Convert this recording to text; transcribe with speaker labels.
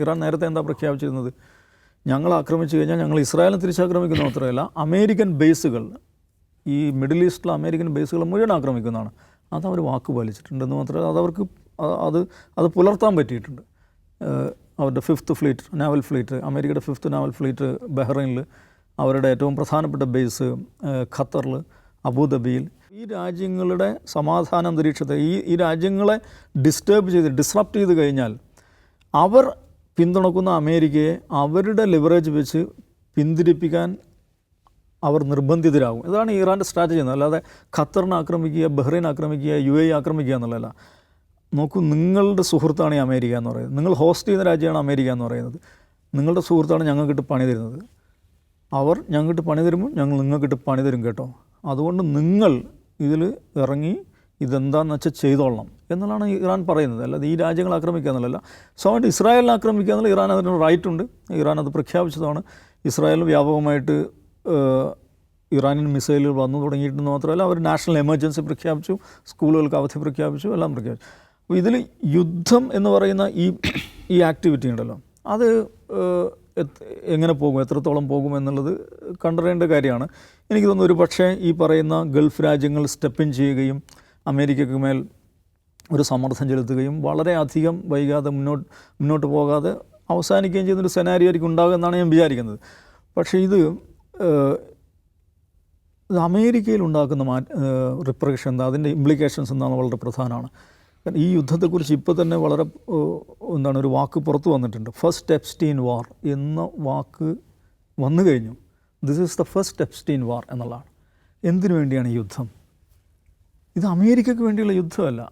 Speaker 1: Iran നേരത്തെ എന്താ പ്രഖ്യാപിച്ചിരുന്നത്? ഞങ്ങൾ ആക്രമിച്ചു കഴിഞ്ഞാൽ ഞങ്ങൾ ഇസ്രായേലിനെ തിരിച്ചാക്രമിക്കുന്ന മാത്രമല്ല, അമേരിക്കൻ ബേസുകൾ, ഈ മിഡിൽ ഈസ്റ്റിലെ അമേരിക്കൻ ബേസുകൾ മുഴുവൻ ആക്രമിക്കുന്നതാണ്. അതവർ വാക്ക് പാലിച്ചിട്ടുണ്ടെന്ന് മാത്രമല്ല, അതവർക്ക് അത് പുലർത്താൻ പറ്റിയിട്ടുണ്ട്. അവരുടെ 5th ഫ്ലീറ്റ്, നാവൽ ഫ്ലീറ്റ്, അമേരിക്കയുടെ 5th നാവൽ ഫ്ലീറ്റ് ബഹ്റൈനിൽ, അവരുടെ ഏറ്റവും പ്രധാനപ്പെട്ട ബേസ് ഖത്തറിൽ, അബുദാബിയിൽ. ഈ രാജ്യങ്ങളുടെ സമാധാന അന്തരീക്ഷത്തെ, ഈ രാജ്യങ്ങളെ ഡിസ്റപ്റ്റ് ചെയ്ത് കഴിഞ്ഞാൽ അവർ പിന്തുണക്കുന്ന അമേരിക്കയെ അവരുടെ ലിവറേജ് വെച്ച് പിന്തിരിപ്പിക്കാൻ അവർ നിർബന്ധിതരാകും. ഇതാണ് ഇറാൻ്റെ സ്ട്രാറ്റജി എന്ന്. അല്ലാതെ ഖത്തറിനെ ആക്രമിക്കുക, ബഹ്റൈൻ ആക്രമിക്കുക, UAE ആക്രമിക്കുക എന്നുള്ളതല്ല. നോക്കൂ, നിങ്ങളുടെ സുഹൃത്താണ് ഈ അമേരിക്ക എന്ന് പറയുന്നത്, നിങ്ങൾ ഹോസ്റ്റ് ചെയ്യുന്ന രാജ്യമാണ് അമേരിക്ക എന്ന് പറയുന്നത്. നിങ്ങളുടെ സുഹൃത്താണ് ഞങ്ങൾക്കിട്ട് പണി തരുന്നത്. അവർ ഞങ്ങൾക്കിട്ട് പണി തരുമ്പോൾ ഞങ്ങൾ നിങ്ങൾക്കിട്ട് പണി തരും കേട്ടോ. അതുകൊണ്ട് നിങ്ങൾ ഇതിൽ ഇറങ്ങി ഇതെന്താണെന്ന് വെച്ചാൽ ചെയ്തോളണം എന്നുള്ളതാണ് ഇറാൻ പറയുന്നത്. അല്ലാതെ ഈ രാജ്യങ്ങൾ ആക്രമിക്കുക എന്നുള്ളതല്ല. സ്വാഭാവികമായിട്ട് ഇസ്രായേലിനെ ആക്രമിക്കുക എന്നുള്ള ഇറാൻ അതിന് റൈറ്റുണ്ട്. ഇറാൻ അത് പ്രഖ്യാപിച്ചതാണ്. ഇസ്രായേൽ വ്യാപകമായിട്ട് ഇറാനിയൻ മിസൈലുകൾ വന്നു തുടങ്ങിയിട്ടെന്ന് മാത്രമല്ല, അവർ നാഷണൽ എമർജൻസി പ്രഖ്യാപിച്ചു, സ്കൂളുകൾക്ക് അവധി പ്രഖ്യാപിച്ചു, എല്ലാം പ്രഖ്യാപിച്ചു. അപ്പോൾ ഇതിൽ യുദ്ധം എന്ന് പറയുന്ന ഈ ആക്ടിവിറ്റി ഉണ്ടല്ലോ, അത് എങ്ങനെ പോകും, എത്രത്തോളം പോകും എന്നുള്ളത് കണ്ടറിയേണ്ട കാര്യമാണ്. എനിക്ക് തോന്നുന്നു ഒരു പക്ഷേ ഈ പറയുന്ന ഗൾഫ് രാജ്യങ്ങൾ സ്റ്റെപ്പിൻ ചെയ്യുകയും അമേരിക്കയ്ക്ക് മേൽ ഒരു സമ്മർദ്ദം ചെലുത്തുകയും വളരെ അധികം വൈകാതെ മുന്നോട്ട് പോകാതെ അവസാനിക്കുകയും ചെയ്യുന്നൊരു സെനാരിയോ ആയിരിക്കും ഉണ്ടാകുമെന്നാണ് ഞാൻ വിചാരിക്കുന്നത്. പക്ഷേ ഇത് അമേരിക്കയിൽ ഉണ്ടാക്കുന്ന റിപ്രഷൻ എന്താ, അതിൻ്റെ ഇംപ്ലിക്കേഷൻസ് എന്താണ് വളരെ പ്രധാനമാണ്. ഈ യുദ്ധത്തെക്കുറിച്ച് ഇപ്പോൾ തന്നെ വളരെ ഒരു വാക്ക് പുറത്തു വന്നിട്ടുണ്ട്. ഫസ്റ്റ് എപ്സ്റ്റീൻ വാർ എന്ന വാക്ക് വന്നു കഴിഞ്ഞു. This is the first Epstein war എന്നുള്ളതാണ്. എന്തിനു വേണ്ടിയാണ് ഈ യുദ്ധം? ഇത് അമേരിക്കയ്ക്ക് വേണ്ടിയുള്ള യുദ്ധമല്ല,